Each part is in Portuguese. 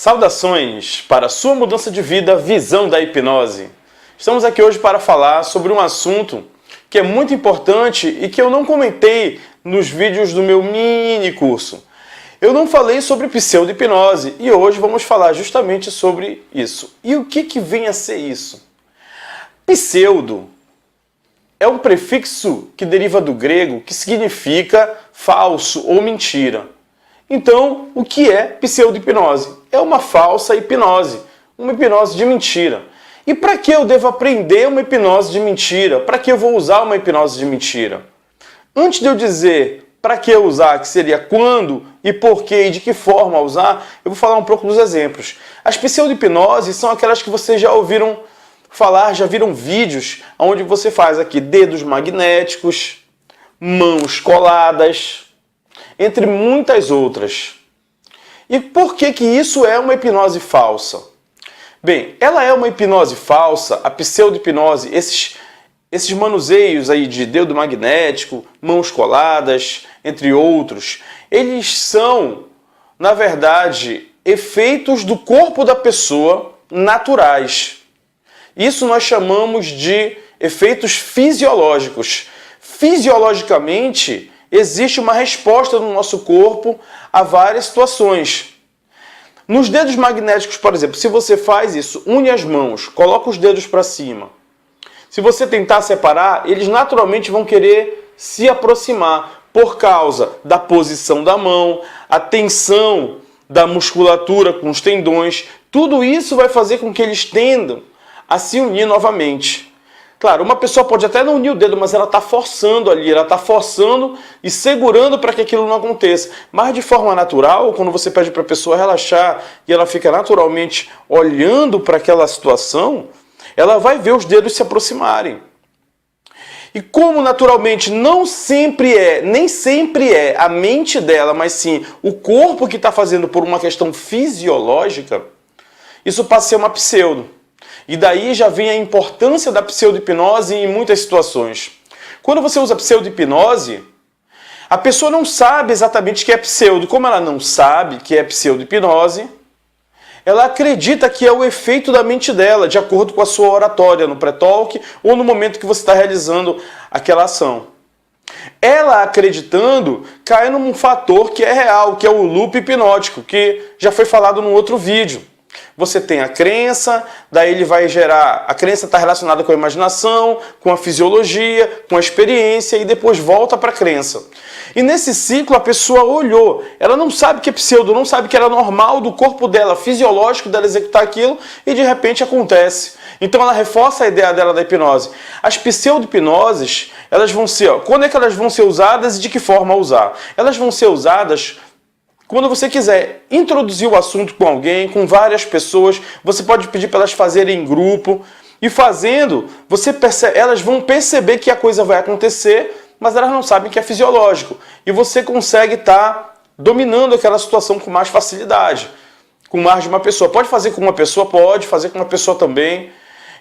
Saudações para a sua mudança de vida, visão da hipnose. Estamos aqui hoje para falar sobre um assunto que é muito importante e que eu não comentei nos vídeos do meu mini curso. Eu não falei sobre pseudo-hipnose e hoje vamos falar justamente sobre isso. E o que vem a ser isso? Pseudo é um prefixo que deriva do grego que significa falso ou mentira. Então, o que é pseudo-hipnose? É uma falsa hipnose, uma hipnose de mentira. E para que eu devo aprender uma hipnose de mentira? Para que eu vou usar uma hipnose de mentira? Antes de eu dizer para que eu usar, que seria quando e por que e de que forma usar, eu vou falar um pouco dos exemplos. As pseudo-hipnoses são aquelas que vocês já ouviram falar, já viram vídeos onde você faz aqui dedos magnéticos, mãos coladas, entre muitas outras. E por que isso é uma hipnose falsa? Bem, ela é uma hipnose falsa, a pseudo-hipnose, esses manuseios aí de dedo magnético, mãos coladas, entre outros, eles são, na verdade, efeitos do corpo da pessoa naturais. Isso nós chamamos de efeitos fisiológicos. Fisiologicamente, existe uma resposta no nosso corpo a várias situações. Nos dedos magnéticos, por exemplo, se você faz isso, une as mãos, coloca os dedos para cima. Se você tentar separar, eles naturalmente vão querer se aproximar por causa da posição da mão, a tensão da musculatura com os tendões. Tudo isso vai fazer com que eles tendam a se unir novamente. Claro, uma pessoa pode até não unir o dedo, mas ela está forçando ali, ela está forçando e segurando para que aquilo não aconteça. Mas de forma natural, quando você pede para a pessoa relaxar e ela fica naturalmente olhando para aquela situação, ela vai ver os dedos se aproximarem. E como naturalmente nem sempre é a mente dela, mas sim o corpo que está fazendo por uma questão fisiológica, isso passa a ser uma pseudo. E daí já vem a importância da pseudo-hipnose em muitas situações. Quando você usa pseudo-hipnose, a pessoa não sabe exatamente o que é pseudo. Como ela não sabe que é pseudo-hipnose, ela acredita que é o efeito da mente dela, de acordo com a sua oratória no pré-talk ou no momento que você está realizando aquela ação. Ela acreditando, cai num fator que é real, que é o loop hipnótico, que já foi falado num outro vídeo. Você tem a crença, daí ele vai gerar... A crença está relacionada com a imaginação, com a fisiologia, com a experiência e depois volta para a crença. E nesse ciclo a pessoa olhou, ela não sabe que é pseudo, não sabe que era normal do corpo dela, fisiológico dela executar aquilo e de repente acontece. Então ela reforça a ideia dela da hipnose. As pseudo-hipnoses, elas vão ser... Quando é que elas vão ser usadas e de que forma usar? Elas vão ser usadas... Quando você quiser introduzir o assunto com alguém, com várias pessoas, você pode pedir para elas fazerem em grupo. E fazendo, elas vão perceber que a coisa vai acontecer, mas elas não sabem que é fisiológico. E você consegue estar dominando aquela situação com mais facilidade. Com mais de uma pessoa. Pode fazer com uma pessoa? Pode. Fazer com uma pessoa também.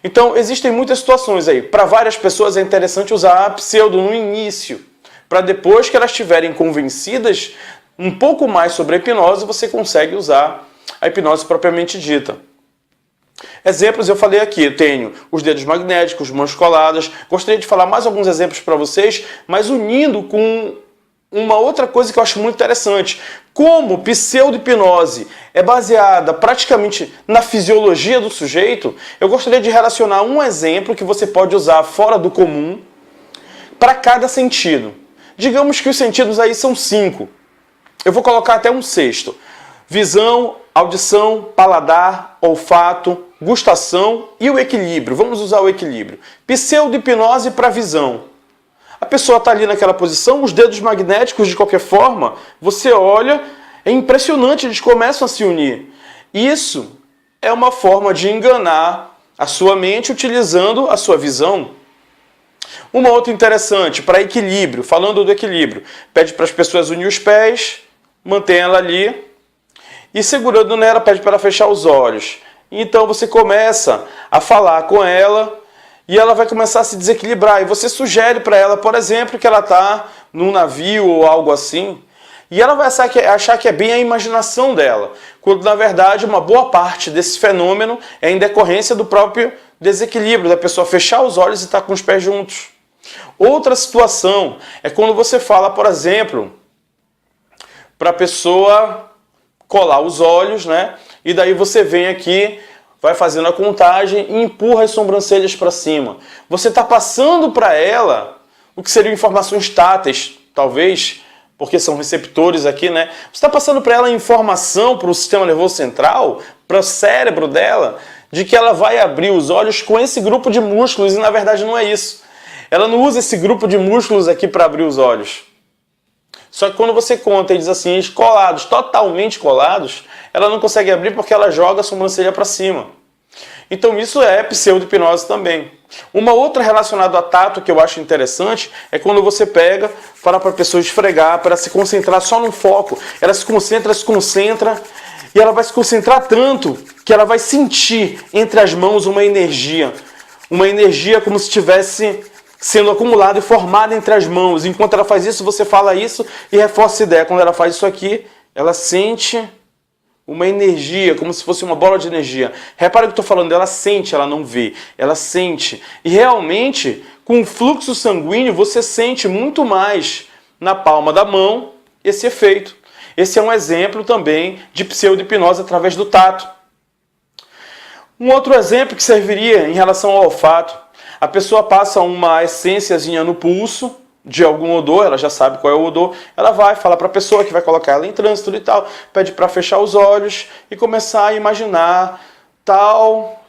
Então, existem muitas situações aí. Para várias pessoas é interessante usar a pseudo no início. Para depois que elas estiverem convencidas um pouco mais sobre a hipnose, você consegue usar a hipnose propriamente dita. Exemplos eu falei aqui, eu tenho os dedos magnéticos, mãos coladas. Gostaria de falar mais alguns exemplos para vocês, mas unindo com uma outra coisa que eu acho muito interessante. Como pseudo-hipnose é baseada praticamente na fisiologia do sujeito, eu gostaria de relacionar um exemplo que você pode usar fora do comum para cada sentido. Digamos que os sentidos aí são 5. Eu vou colocar até um sexto. Visão, audição, paladar, olfato, gustação e o equilíbrio. Vamos usar o equilíbrio. Pseudo-hipnose para visão. A pessoa está ali naquela posição, os dedos magnéticos de qualquer forma, você olha, é impressionante, eles começam a se unir. Isso é uma forma de enganar a sua mente utilizando a sua visão. Uma outra interessante, para equilíbrio, falando do equilíbrio, pede para as pessoas unir os pés, mantém ela ali e segurando nela pede para ela fechar os olhos. Então você começa a falar com ela e ela vai começar a se desequilibrar. E você sugere para ela, por exemplo, que ela está num navio ou algo assim E ela vai achar que é bem a imaginação dela, quando na verdade uma boa parte desse fenômeno é em decorrência do próprio desequilíbrio, da pessoa fechar os olhos e estar com os pés juntos. Outra situação é quando você fala, por exemplo, para a pessoa colar os olhos, né? E daí você vem aqui, vai fazendo a contagem e empurra as sobrancelhas para cima. Você está passando para ela o que seriam informações táteis, talvez, porque são receptores aqui, né? Você está passando para ela a informação para o sistema nervoso central, para o cérebro dela, de que ela vai abrir os olhos com esse grupo de músculos, e na verdade não é isso. Ela não usa esse grupo de músculos aqui para abrir os olhos. Só que quando você conta e diz assim, colados, totalmente colados, ela não consegue abrir porque ela joga a sobrancelha para cima. Então isso é pseudo-hipnose também. Uma outra relacionada a tato que eu acho interessante é quando você pega para a pessoa esfregar, para se concentrar só num foco. Ela se concentra e ela vai se concentrar tanto que ela vai sentir entre as mãos uma energia. Uma energia como se estivesse sendo acumulada e formada entre as mãos. Enquanto ela faz isso, você fala isso e reforça a ideia. Quando ela faz isso aqui, ela sente uma energia, como se fosse uma bola de energia. Repara que eu estou falando, ela sente, ela não vê. Ela sente. E realmente, com o fluxo sanguíneo, você sente muito mais na palma da mão esse efeito. Esse é um exemplo também de pseudo-hipnose através do tato. Um outro exemplo que serviria em relação ao olfato. A pessoa passa uma essênciazinha no pulso de algum odor, ela já sabe qual é o odor, ela vai falar para a pessoa que vai colocar ela em trânsito e tal, pede para fechar os olhos e começar a imaginar tal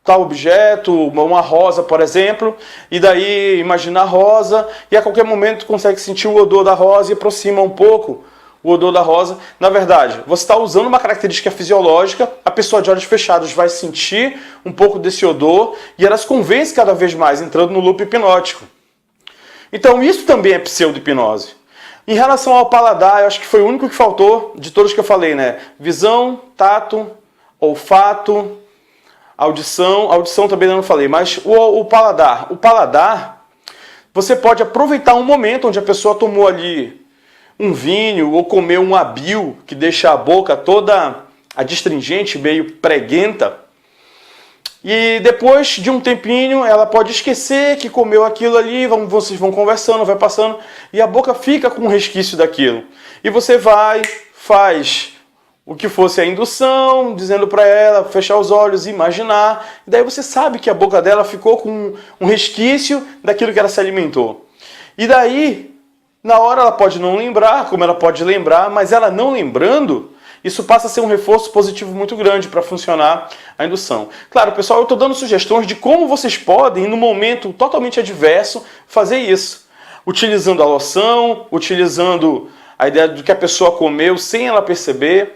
objeto, uma rosa, por exemplo, e daí imaginar a rosa e a qualquer momento consegue sentir o odor da rosa e aproxima um pouco o odor da rosa. Na verdade, você está usando uma característica fisiológica, a pessoa de olhos fechados vai sentir um pouco desse odor e ela se convence cada vez mais, entrando no loop hipnótico. Então isso também é pseudo-hipnose. Em relação ao paladar, eu acho que foi o único que faltou de todos que eu falei, né? Visão, tato, olfato, audição. Audição também não falei, mas o paladar. O paladar, você pode aproveitar um momento onde a pessoa tomou ali um vinho ou comeu um abil que deixa a boca toda adstringente, meio preguenta. E depois de um tempinho, ela pode esquecer que comeu aquilo ali, vocês vão conversando, vai passando, e a boca fica com um resquício daquilo. E você vai, faz o que fosse a indução, dizendo para ela fechar os olhos e imaginar, e daí você sabe que a boca dela ficou com um resquício daquilo que ela se alimentou. E daí, na hora ela pode não lembrar, como ela pode lembrar, mas ela não lembrando, isso passa a ser um reforço positivo muito grande para funcionar a indução. Claro, pessoal, eu estou dando sugestões de como vocês podem, num momento totalmente adverso, fazer isso. Utilizando a loção, utilizando a ideia do que a pessoa comeu sem ela perceber.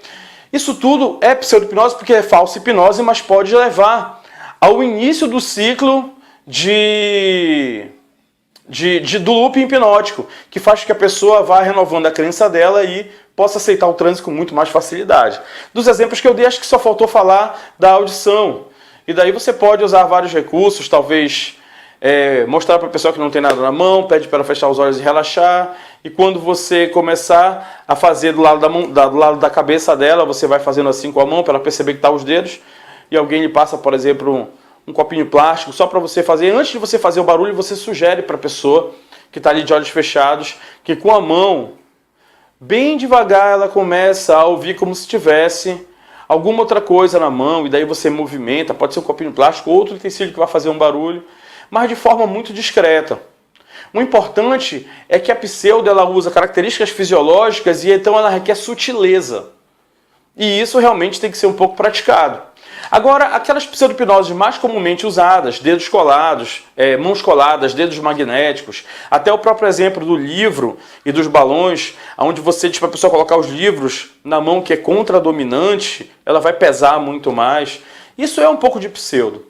Isso tudo é pseudo-hipnose porque é falsa hipnose, mas pode levar ao início do ciclo do loop hipnótico, que faz com que a pessoa vá renovando a crença dela e possa aceitar o trânsito com muito mais facilidade. Dos exemplos que eu dei, acho que só faltou falar da audição. E daí você pode usar vários recursos, talvez mostrar para a pessoa que não tem nada na mão, pede para ela fechar os olhos e relaxar. E quando você começar a fazer do lado da cabeça dela, você vai fazendo assim com a mão para ela perceber que está os dedos. E alguém lhe passa, por exemplo, um copinho plástico só para você fazer. Antes de você fazer o barulho, você sugere para a pessoa que está ali de olhos fechados que com a mão, bem devagar, ela começa a ouvir como se tivesse alguma outra coisa na mão, e daí você movimenta, pode ser um copinho plástico, outro utensílio que vai fazer um barulho, mas de forma muito discreta. O importante é que a pseudo ela usa características fisiológicas e então ela requer sutileza. E isso realmente tem que ser um pouco praticado. Agora, aquelas pseudo-hipnoses mais comumente usadas, dedos colados, mãos coladas, dedos magnéticos, até o próprio exemplo do livro e dos balões, onde você diz para a pessoa colocar os livros na mão que é contradominante, ela vai pesar muito mais. Isso é um pouco de pseudo.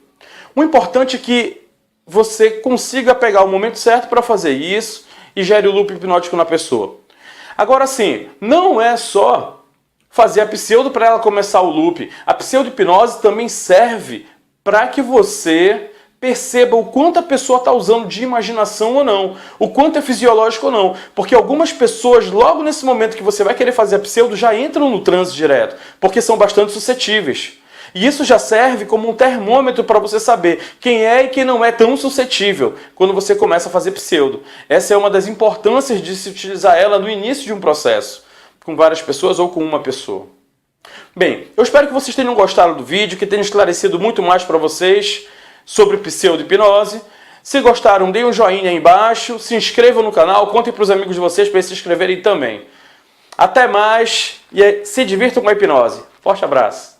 O importante é que você consiga pegar o momento certo para fazer isso e gere o loop hipnótico na pessoa. Agora sim, não é só fazer a pseudo para ela começar o loop. A pseudo-hipnose também serve para que você perceba o quanto a pessoa está usando de imaginação ou não, o quanto é fisiológico ou não, porque algumas pessoas, logo nesse momento que você vai querer fazer a pseudo, já entram no transe direto, porque são bastante suscetíveis. E isso já serve como um termômetro para você saber quem é e quem não é tão suscetível quando você começa a fazer pseudo. Essa é uma das importâncias de se utilizar ela no início de um processo, com várias pessoas ou com uma pessoa. Bem, eu espero que vocês tenham gostado do vídeo, que tenha esclarecido muito mais para vocês sobre pseudo-hipnose. Se gostaram, deem um joinha aí embaixo, se inscrevam no canal, contem para os amigos de vocês para eles se inscreverem também. Até mais e se divirtam com a hipnose. Forte abraço!